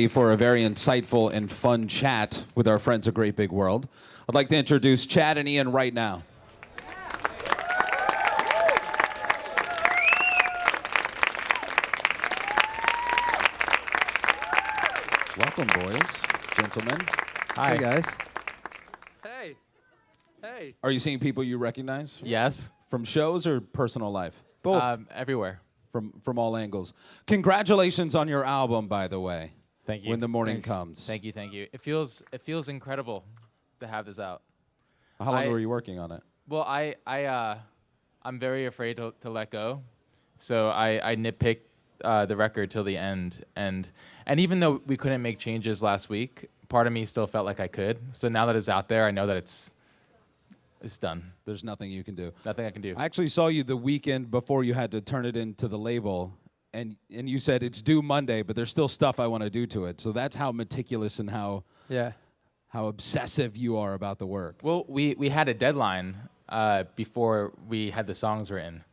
For a very insightful and fun chat with our friends at Great Big World. I'd like to introduce Chad and Ian right now. Welcome, boys, gentlemen. Hi, guys. Hey. Hey. Are you seeing people you recognize Yes. from shows or personal life? Both. Everywhere. From all angles. Congratulations on your album, by the way. Thank you. When the morning Thanks. comes. Thank you. Thank you. It feels incredible to have this out. How long I- were you working on it? Well, I'm very afraid to let go, so I nitpicked the record till the end, and even though we couldn't make changes last week, part of me still felt like I could. So now that it's out there, I know that it's done. There's nothing you can do. Nothing I can do. I actually saw you the weekend before you had to turn it into the label, and you said it's due Monday, but there's still stuff I want to do to it. So that's how meticulous and how obsessive you are about the work. Well, we had a deadline before we had the songs written,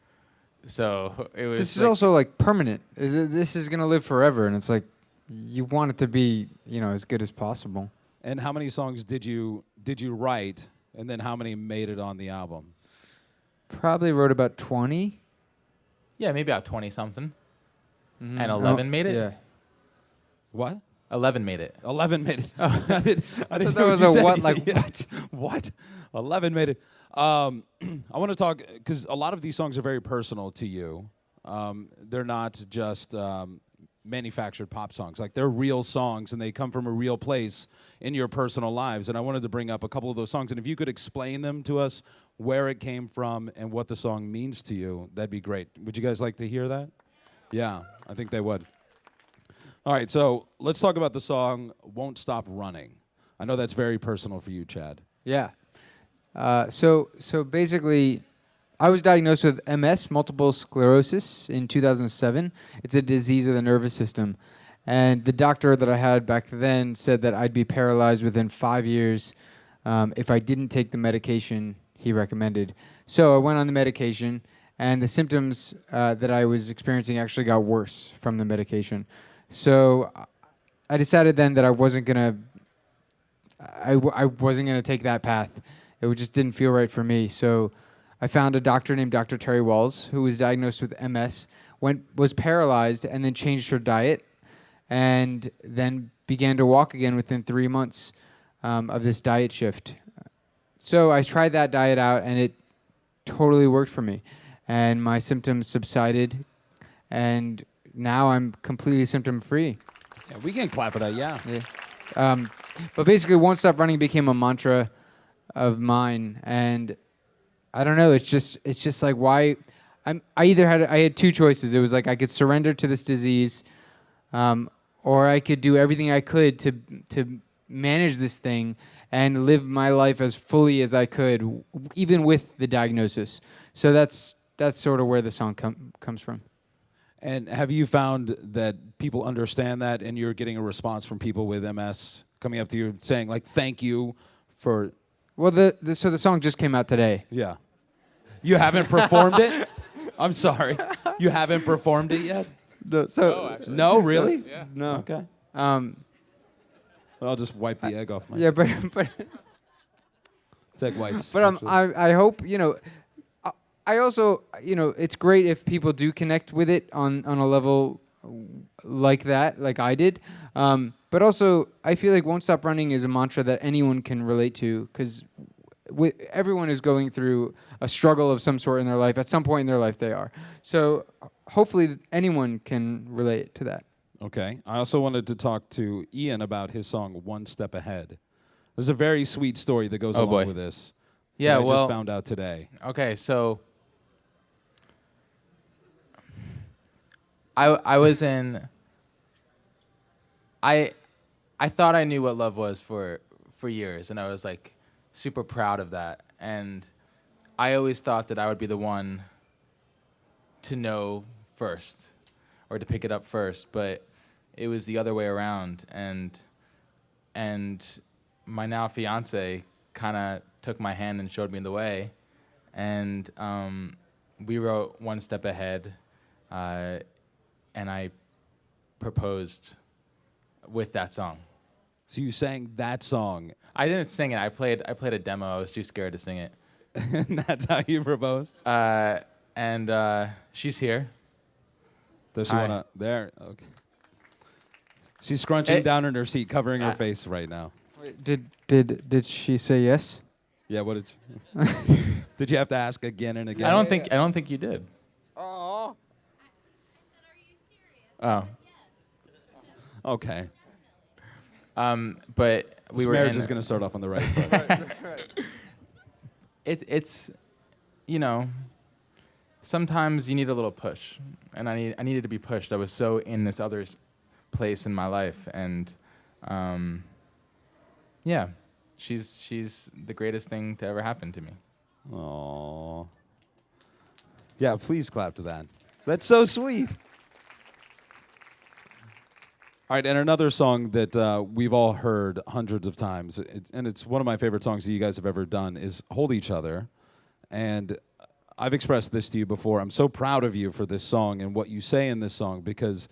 so it was. This is also like permanent. This is gonna live forever, and it's like you want it to be, as good as possible. And how many songs did you write, and then how many made it on the album? Probably wrote about 20. Yeah, maybe about 20 something, Mm-hmm. and 11 made it. Yeah. What? 11 made it. 11 made it. I didn't That hear was what you a said. what? Like Yeah. what? What? 11 made it. I want to talk, because a lot of these songs are very personal to you. They're not just manufactured pop songs. Like, they're real songs, and they come from a real place in your personal lives. And I wanted to bring up a couple of those songs. And if you could explain them to us, where it came from and what the song means to you, that'd be great. Would you guys like to hear that? Yeah, I think they would. All right, so let's talk about the song Won't Stop Running. I know that's very personal for you, Chad. Yeah. So basically, I was diagnosed with MS, multiple sclerosis, in 2007. It's a disease of the nervous system. And the doctor that I had back then said that I'd be paralyzed within 5 years if I didn't take the medication he recommended. So I went on the medication, and the symptoms that I was experiencing actually got worse from the medication. So I decided then that I wasn't gonna take that path. It just didn't feel right for me. So I found a doctor named Dr. Terry Walls, who was diagnosed with MS, was paralyzed, and then changed her diet, and then began to walk again within 3 months of this diet shift. So I tried that diet out, and it totally worked for me. And my symptoms subsided, and now I'm completely symptom-free. Yeah, we can clap for that, yeah. But basically, Won't Stop Running became a mantra of mine, and I don't know. It's just like why. I had two choices. It was like I could surrender to this disease, or I could do everything I could to manage this thing and live my life as fully as I could, even with the diagnosis. So that's sort of where the song comes from. And have you found that people understand that, and you're getting a response from people with MS coming up to you saying, like, thank you for... Well, so the song just came out today. Yeah. You haven't performed it? I'm sorry. You haven't performed it yet? No, really? Yeah. No. Okay. Well, I'll just wipe the egg off my... Yeah, but It's egg whites. but actually. I hope I also it's great if people do connect with it on a level like that, like I did. But also, I feel like Won't Stop Running is a mantra that anyone can relate to, because everyone is going through a struggle of some sort in their life. At some point in their life, they are. So hopefully anyone can relate to that. Okay. I also wanted to talk to Ian about his song One Step Ahead. There's a very sweet story that goes Oh, along boy. with this. Yeah, that I well, just found out today. Okay, so I was in. I thought I knew what love was for years, and I was like super proud of that. And I always thought that I would be the one to know first, or to pick it up first, but it was the other way around. And my now fiance kind of took my hand and showed me the way, and we wrote One Step Ahead, and I proposed with that song. So you sang that song, I didn't sing it. I played a demo. I was too scared to sing it. and that's how you proposed? And she's here. Does she Hi. want to? There. Okay. She's scrunching It- down in her seat, covering her face right now. Wait, did she say yes? Yeah. What did you? Did you have to ask again and again? I don't think you did. Oh. Oh. Okay. But we This were marriage in, is going to start off on the right foot. it's you know, sometimes you need a little push, and I needed to be pushed. I was so in this other place in my life, and yeah, she's the greatest thing to ever happen to me. Aww. Yeah, please clap to that. That's so sweet. All right, and another song that we've all heard hundreds of times, and it's one of my favorite songs that you guys have ever done, is Hold Each Other. And I've expressed this to you before. I'm so proud of you for this song and what you say in this song, because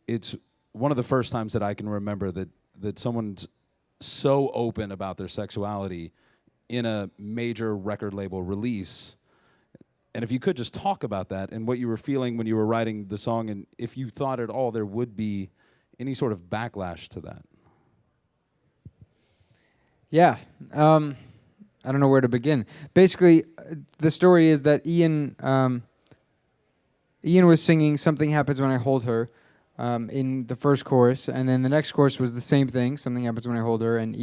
it's one of the first times that I can remember that someone's so open about their sexuality in a major record label release. And if you could just talk about that and what you were feeling when you were writing the song, and if you thought at all there would be any sort of backlash to that. Yeah. I don't know where to begin. Basically, the story is that Ian was singing "Something Happens When I Hold Her" in the first chorus, and then the next chorus was the same thing, "Something Happens When I Hold Her," and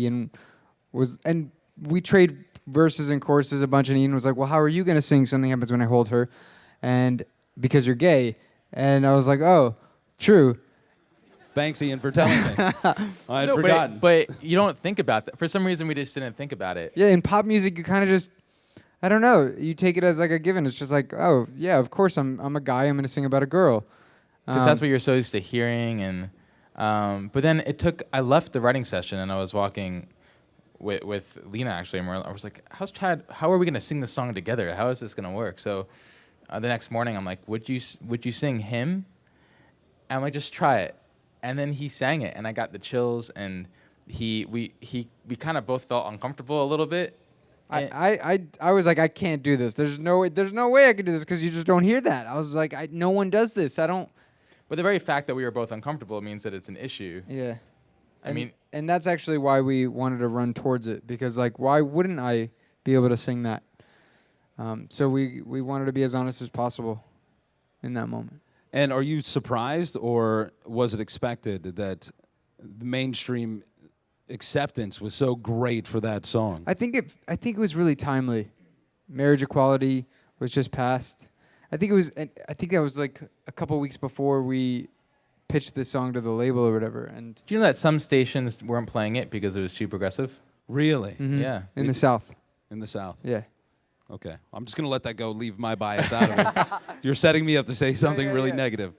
and we trade verses and choruses a bunch, and Ian was like, "Well, how are you going to sing 'Something Happens When I Hold Her'?" And because you're gay, and I was like, "Oh, true." Thanks, Ian, for telling me. I had No, forgotten. but you don't think about that. For some reason, we just didn't think about it. Yeah, in pop music, you kind of just, I don't know, you take it as like a given. It's just like, oh yeah, of course I'm a guy. I'm going to sing about a girl. Because that's what you're so used to hearing. And but then I left the writing session and I was walking with Lena actually, and I was like, "How's Chad? How are we gonna sing this song together? How is this gonna work?" So the next morning, I'm like, "Would you sing him?" And I'm like, "Just try it." And then he sang it, and I got the chills, and we kind of both felt uncomfortable a little bit. I was like, I can't do this. There's no way I could do this because you just don't hear that. I was like, no one does this. I don't. But the very fact that we were both uncomfortable means that it's an issue. Yeah. And that's actually why we wanted to run towards it, because like, why wouldn't I be able to sing that? So we wanted to be as honest as possible in that moment. And are you surprised, or was it expected that the mainstream acceptance was so great for that song? I think it was really timely. Marriage equality was just passed. I think that was like a couple weeks before we pitched this song to the label or whatever. And do you know that some stations weren't playing it because it was too progressive? Really? Yeah. in the South. In the South? Yeah. Okay. I'm just going to let that go, leave my bias out of it. You're setting me up to say something really negative.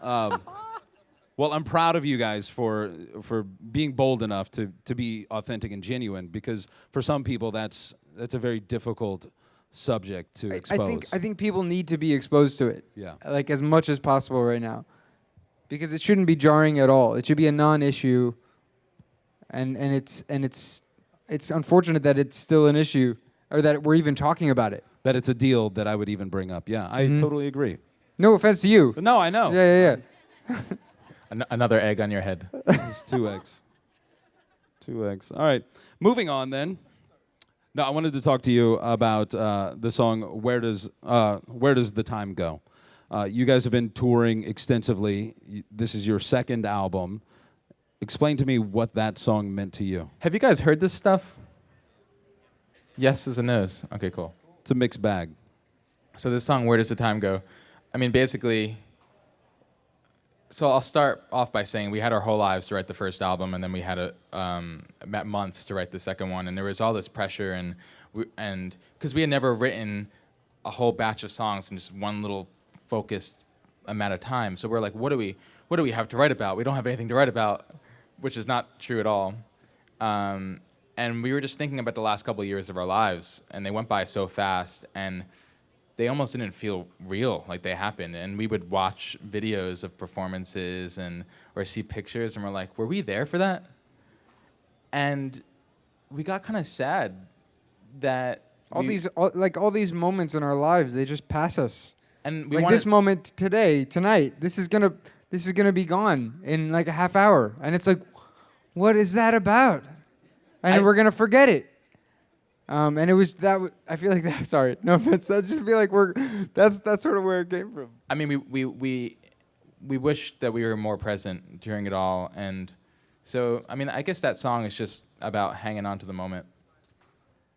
Well, I'm proud of you guys for being bold enough to be authentic and genuine, because for some people that's a very difficult subject to expose. I think people need to be exposed to it. Yeah. Like as much as possible right now. Because it shouldn't be jarring at all. It should be a non-issue. And it's unfortunate that it's still an issue, or that we're even talking about it. That it's a deal that I would even bring up. Yeah, I totally agree. No offense to you. No, I know. Yeah. Another egg on your head. It's 2 eggs. 2 eggs. All right. Moving on then. No, I wanted to talk to you about the song Where Does the Time Go? You guys have been touring extensively. This is your second album. Explain to me what that song meant to you. Have you guys heard this stuff? Yes is a nose. Okay, cool. It's a mixed bag. So this song, Where Does the Time Go? I mean, basically, so I'll start off by saying we had our whole lives to write the first album, and then we had months to write the second one, and there was all this pressure, and because we had never written a whole batch of songs in just one little focused amount of time. So we're like, what do we have to write about? We don't have anything to write about, which is not true at all. And we were just thinking about the last couple of years of our lives, and they went by so fast. And they almost didn't feel real, like they happened. And we would watch videos of performances or see pictures, and we're like, were we there for that? And we got kind of sad that all these moments in our lives, they just pass us. and we Like wanted, this moment today, tonight, this is gonna be gone in like a half hour, and it's like, what is that about? And we're gonna forget it. And it was that. I feel like that. Sorry, no offense. I just feel like That's sort of where it came from. I mean, we wish that we were more present during it all, and so I mean, I guess that song is just about hanging on to the moment.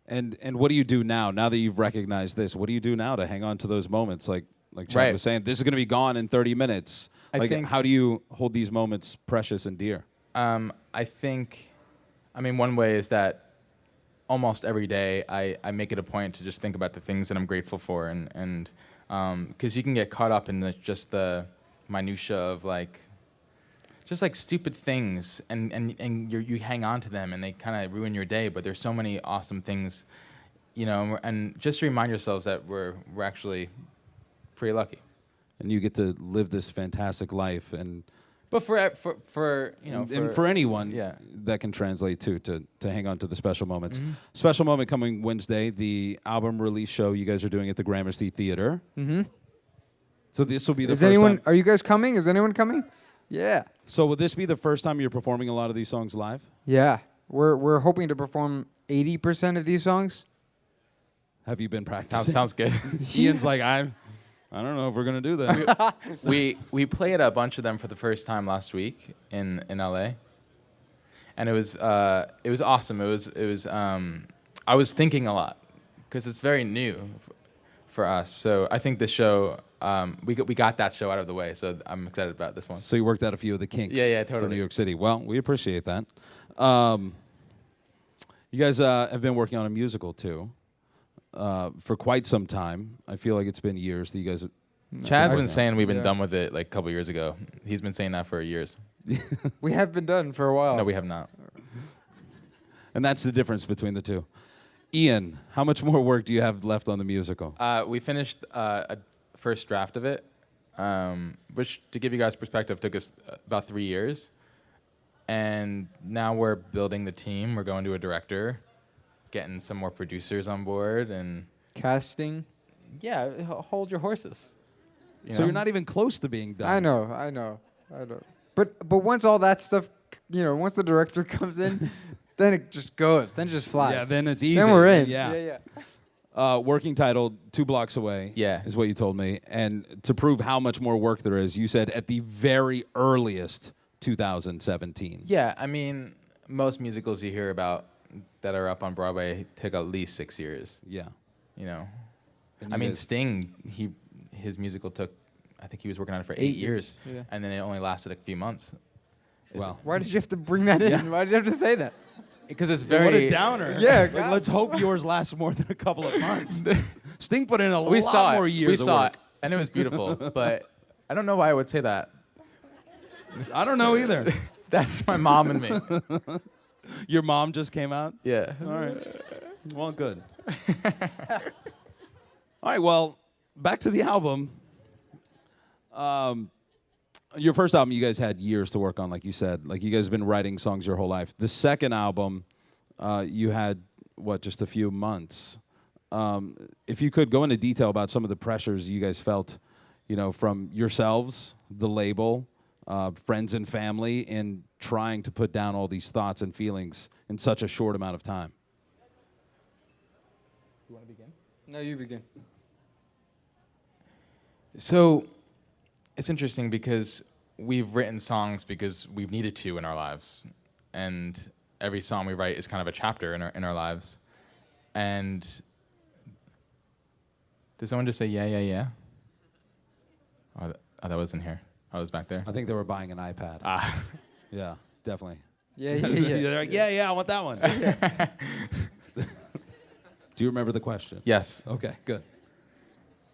And what do you do now? Now that you've recognized this, what do you do now to hang on to those moments? Like Chad Right. was saying, this is going to be gone in 30 minutes. I think- how do you hold these moments precious and dear? I think, I mean, one way is that almost every day I make it a point to just think about the things that I'm grateful for, and because you can get caught up in just the minutia of just like stupid things, and you hang on to them, and they kind of ruin your day. But there's so many awesome things, and just to remind yourselves that we're actually pretty lucky. And you get to live this fantastic life, But for and for anyone, yeah. that can translate to hang on to the special moments. Mm-hmm. Special moment coming Wednesday, the album release show you guys are doing at the Gramercy Theater. Mm-hmm. So this will be the Is first anyone? time. Are you guys coming? Is anyone coming? Yeah. So will this be the first time you're performing a lot of these songs live? Yeah. We're hoping to perform 80% of these songs. Have you been practicing? Sounds good. Ian's like, I don't know if we're gonna do that. we played a bunch of them for the first time last week in LA, and it was awesome. It was I was thinking a lot because it's very new for us. So I think this show we got that show out of the way. So I'm excited about this one. So you worked out a few of the kinks. Yeah, For totally. New York City. Well, we appreciate that. You guys have been working on a musical too. For quite some time. I feel like it's been years that you guys have... Chad's been Yeah. saying we've been Yeah. done with it like a couple years ago. He's been saying that for years. We have been done for a while. No, we have not. And that's the difference between the two. Ian, how much more work do you have left on the musical? We finished a first draft of it, which, to give you guys perspective, took us about 3 years. And now we're building the team. We're going to a director, getting some more producers on board, and Casting. yeah, hold your horses. So you're not even close to being done. I know. But once all that stuff, once the director comes in, then it just goes. Then it just flies. Yeah, then it's easy. Then we're in. Yeah. Working title, 2 Blocks Away. Yeah. Is what you told me. And to prove how much more work there is, you said at the very earliest 2017. Yeah, I mean, most musicals you hear about that are up on Broadway take at least 6 years. Yeah. You know, And I you mean, guys- Sting, his musical took, I think he was working on it for 8 years, Yeah. and then it only lasted a few months. Wow. Why did you have to bring that in? Yeah. Why did you have to say that? Because it's What very a downer. Yeah, Like, God. let's hope yours lasts more than a couple of months. Sting put in a We lot saw more it. years We of saw work. it, and it was beautiful. But I don't know why I would say that. I don't know either. That's my mom and me. Your mom just came out? Yeah. All right. Well, good. All right, well, back to the album. Your first album, you guys had years to work on, like you said. Like, you guys have been writing songs your whole life. The second album, you had, just a few months. If you could go into detail about some of the pressures you guys felt, from yourselves, the label, friends and family, in trying to put down all these thoughts and feelings in such a short amount of time. You want to begin? No, you begin. So it's interesting because we've written songs because we've needed to in our lives, and every song we write is kind of a chapter in our lives. And did someone just say yeah? Oh, that wasn't here. I was back there. I think they were buying an iPad. Ah. Yeah, definitely. Yeah. They're like, yeah, I want that one. Do you remember the question? Yes. Okay, good.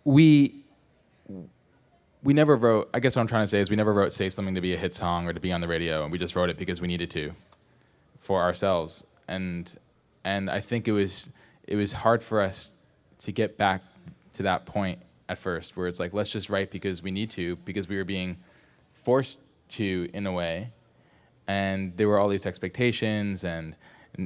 We never wrote, I guess what I'm trying to say is we never wrote Say Something to be a hit song or to be on the radio, and we just wrote it because we needed to for ourselves. And I think it was hard for us to get back to that point at first, where it's like, let's just write because we need to, because we were being forced to in a way, and there were all these expectations, and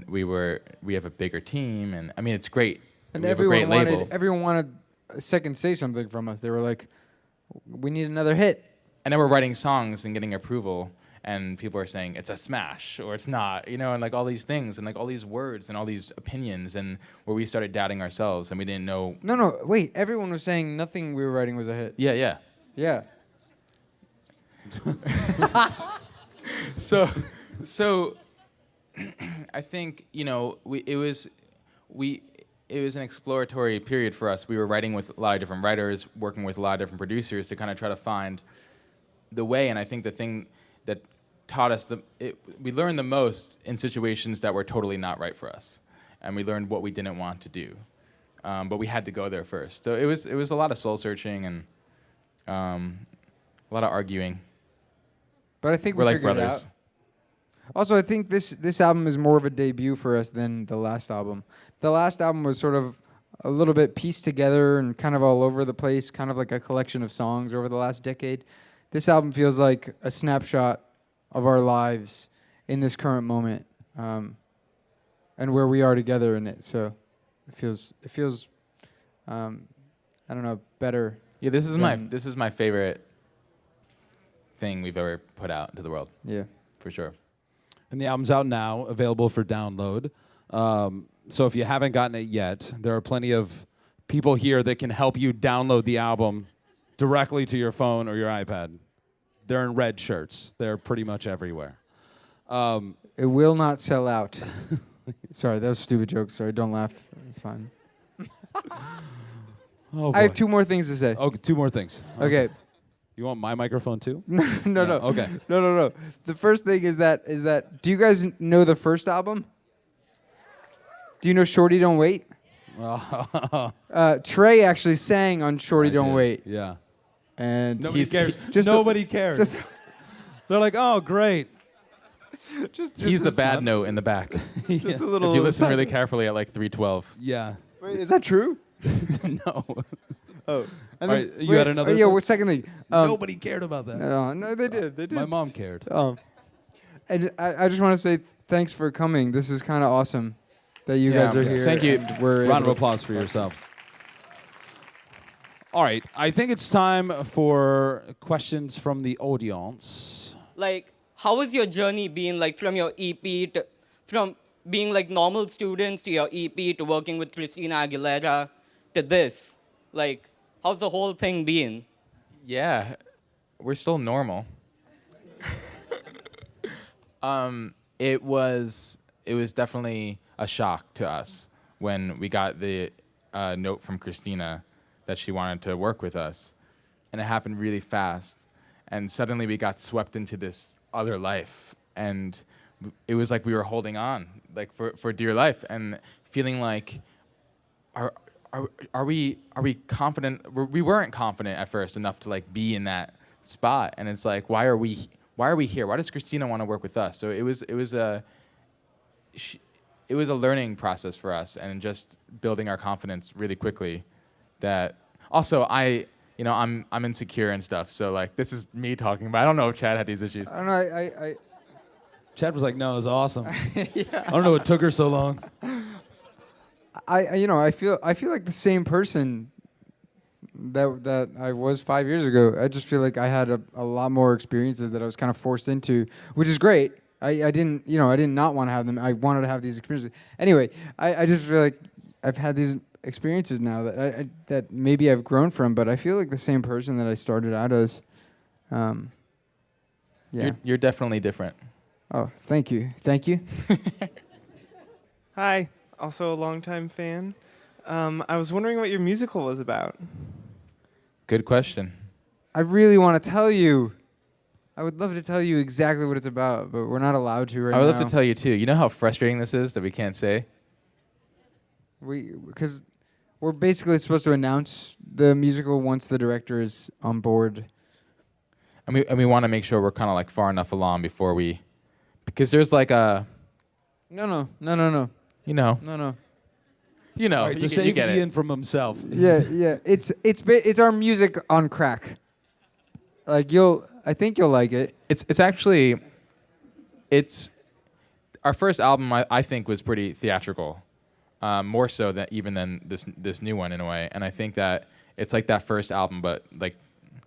we have a bigger team, and I mean it's great. And we have a great label. everyone wanted a second say something from us. They were like, we need another hit. And then we're writing songs and getting approval, and people are saying it's a smash or it's not, and like all these things and like all these words and all these opinions, and where we started doubting ourselves and we didn't know. No, wait. Everyone was saying nothing we were writing was a hit. Yeah. Yeah. So I think it was an exploratory period for us. We were writing with a lot of different writers, working with a lot of different producers to kind of try to find the way. And I think the thing that taught us we learned the most in situations that were totally not right for us, and we learned what we didn't want to do, but we had to go there first. So it was a lot of soul searching and a lot of arguing. But I think we're we like figured brothers. it out. Also, I think this album is more of a debut for us than the last album. The last album was sort of a little bit pieced together and kind of all over the place, kind of like a collection of songs over the last decade. This album feels like a snapshot of our lives in this current moment, and where we are together in it. So it feels I don't know, better. Yeah, this is my favorite thing we've ever put out into the world. Yeah, for sure. And the album's out now, available for download. So if you haven't gotten it yet, there are plenty of people here that can help you download the album directly to your phone or your iPad. They're in red shirts. They're pretty much everywhere. it will not sell out. Sorry, that was a stupid joke. Sorry, don't laugh. It's fine. Oh, I have two more things to say. Oh, two more things. Okay. You want my microphone too? No. Okay. No. The first thing is that do you guys know the first album? Do you know Shorty Don't Wait? Trey actually sang on Shorty Don't Wait. Yeah. And Nobody cares. Nobody cares. They're like, oh, great. He's the bad note in the back. Just a little. If you listen really carefully at like 3:12. Yeah. Wait, is that true? No. Oh. And All then, right, you had another Yeah, thing? well, secondly. Nobody cared about that. No, they did. They did. My mom cared. And I just want to say thanks for coming. This is kind of awesome that you guys are here. Thank you. Round of applause for yourselves. All right, I think it's time for questions from the audience. Like, how has your journey been, like, from your EP from being like normal students to your EP to working with Christina Aguilera to this? Like, how's the whole thing been? Yeah, we're still normal. It was definitely a shock to us when we got the note from Christina that she wanted to work with us, and it happened really fast, and suddenly we got swept into this other life, and it was like we were holding on like for dear life and feeling like are we confident? We weren't confident at first enough to like be in that spot, and it's like why are we here? Why does Christina want to work with us? So it was a learning process for us, and just building our confidence really quickly. That also I'm insecure and stuff. So like this is me talking, but I don't know if Chad had these issues. I don't know. Chad was like, "No, it was awesome." Yeah. I don't know what took her so long. I feel like the same person that I was 5 years ago. I just feel like I had a lot more experiences that I was kind of forced into, which is great. I did not want to have them. I wanted to have these experiences. Anyway, I just feel like I've had these experiences now that maybe I've grown from, but I feel like the same person that I started out as. Yeah. You're definitely different. Oh, thank you. Hi, also a longtime fan. I was wondering what your musical was about. Good question. I really want to tell you. I would love to tell you exactly what it's about, but we're not allowed to right now. I would love to tell you too. You know how frustrating this is that we can't say? Because we're basically supposed to announce the musical once the director is on board. And we want to make sure we're kind of like far enough along before we... Because there's like a... No. You know. No. You know, All right, you to get- you save get it. Ian from himself. Yeah. It's our music on crack. Like I think you'll like it. It's actually, it's our first album. I think was pretty theatrical, more so than even than this new one in a way. And I think that it's like that first album, but like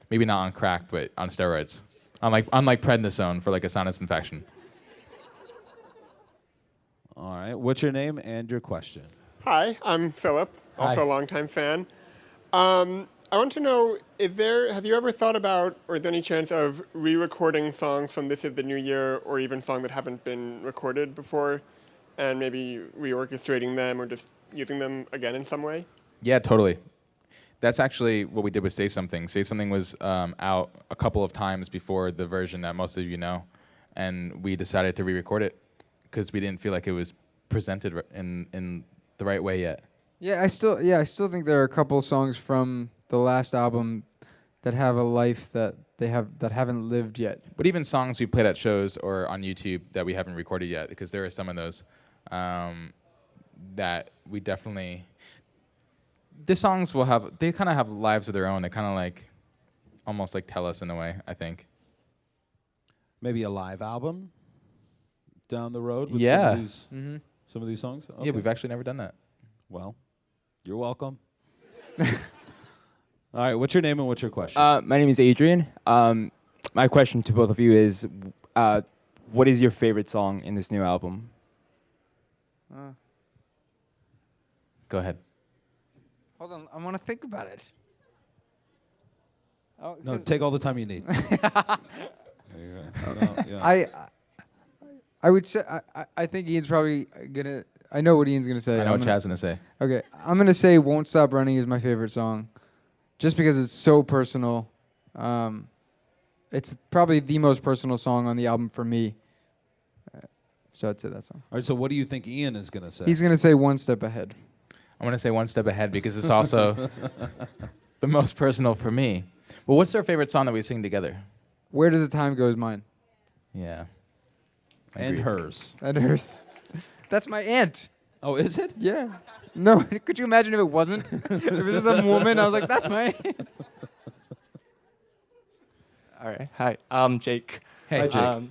maybe not on crack, but on steroids. Unlike prednisone for like a sinus infection. All right. What's your name and your question? Hi, I'm Philip, also Hi. a longtime fan. I want to know, have you ever thought about, or is there any chance of re-recording songs from This Is the New Year, or even songs that haven't been recorded before, and maybe reorchestrating them or just using them again in some way? Yeah, totally. That's actually what we did with Say Something. Say Something was out a couple of times before the version that most of you know, and we decided to re-record it because we didn't feel like it was presented in the right way yet. I still think there are a couple songs from the last album that have a life that haven't lived yet. But even songs we played at shows or on YouTube that we haven't recorded yet, because there are some of those that we definitely. The songs they kind of have lives of their own. They kind of like, almost like tell us in a way, I think. Maybe a live album down the road with Yeah. some of these songs? Okay. Yeah, we've actually never done that. Well, you're welcome. All right, what's your name and what's your question? My name is Adrian. My question to both of you is, what is your favorite song in this new album? Go ahead. Hold on, I want to think about it. Oh, No, 'cause take all the time you need. There you go. No, yeah. I would say I think Ian's probably gonna. I know what Ian's gonna say. I know what Chad's gonna say. Okay, I'm gonna say "Won't Stop Running" is my favorite song, just because it's so personal. It's probably the most personal song on the album for me. So I'd say that song. All right, so what do you think Ian is going to say? He's gonna say "One Step Ahead." I'm gonna say One Step Ahead because it's also the most personal for me. Well, what's our favorite song that we sing together? "Where Does the Time Go" is mine. Yeah. and Agreed. hers. And hers. That's my aunt. Oh, is it? Yeah. No, could you imagine if it wasn't? If it was just some woman, I was like, that's my aunt. All right. Hi, I'm Jake. Hey, Hi, Jake.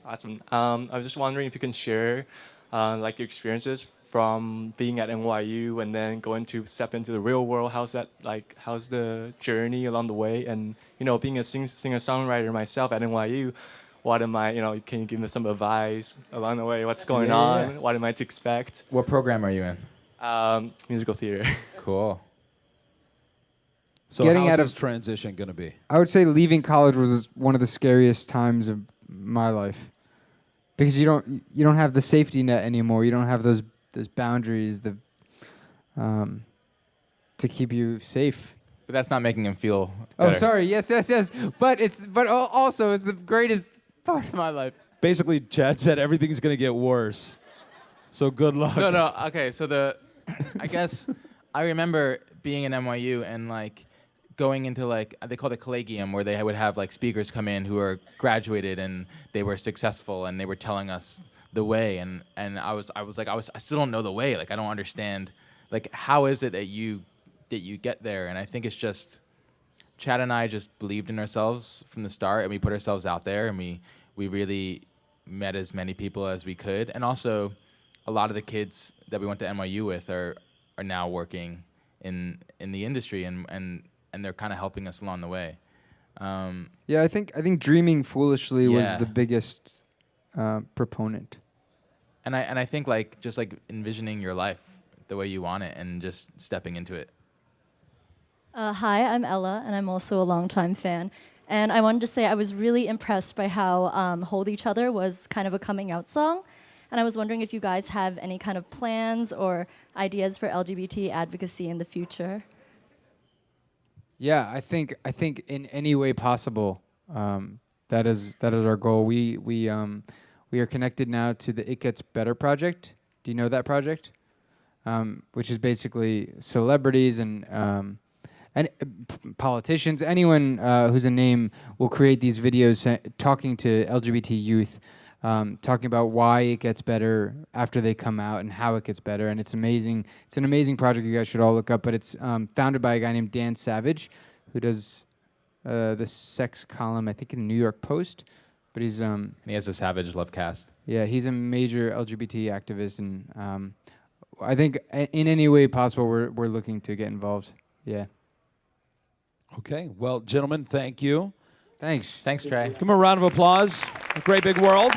Awesome. I was just wondering if you can share, like your experiences from being at NYU and then going to step into the real world. How's the journey along the way? And being a singer-songwriter myself at NYU, can you give me some advice along the way? What's going on? Yeah. What am I to expect? What program are you in? Musical theater. Cool. So Getting how's out of- this transition going to be? I would say leaving college was one of the scariest times of my life, because you don't have the safety net anymore. You don't have those boundaries to keep you safe. But that's not making him feel Oh, better. sorry. Yes. But also it's the greatest part of my life. Basically, Chad said everything's going to get worse. So good luck. No. Okay, so I guess I remember being in NYU and like going into like they called it collegium, where they would have like speakers come in who are graduated and they were successful and they were telling us the way, and I still don't know the way. Like I don't understand. Like how is it that you get there? And I think it's just Chad and I just believed in ourselves from the start, and we put ourselves out there, and we really met as many people as we could, and also a lot of the kids that we went to NYU with are now working in the industry, and they're kind of helping us along the way. Yeah, I think dreaming foolishly was Yeah. the biggest proponent. And I think like just like envisioning your life the way you want it and just stepping into it. Hi, I'm Ella, and I'm also a longtime fan. And I wanted to say I was really impressed by how Hold Each Other was kind of a coming out song. And I was wondering if you guys have any kind of plans or ideas for LGBT advocacy in the future. Yeah, I think in any way possible, that is our goal. We are connected now to the It Gets Better project. Do you know that project? Which is basically celebrities and politicians, anyone who's a name will create these videos talking to LGBT youth talking about why it gets better after they come out and how it gets better. And it's amazing. It's an amazing project you guys should all look up. But it's founded by a guy named Dan Savage, who does the sex column, I think, in the New York Post. But he's And he has a Savage Love cast. yeah, he's a major LGBT activist, and I think in any way possible, we're looking to get involved. Yeah. Okay. Well, gentlemen, thank you. Thanks. Thanks, Trey. Give him a round of applause. A great big world.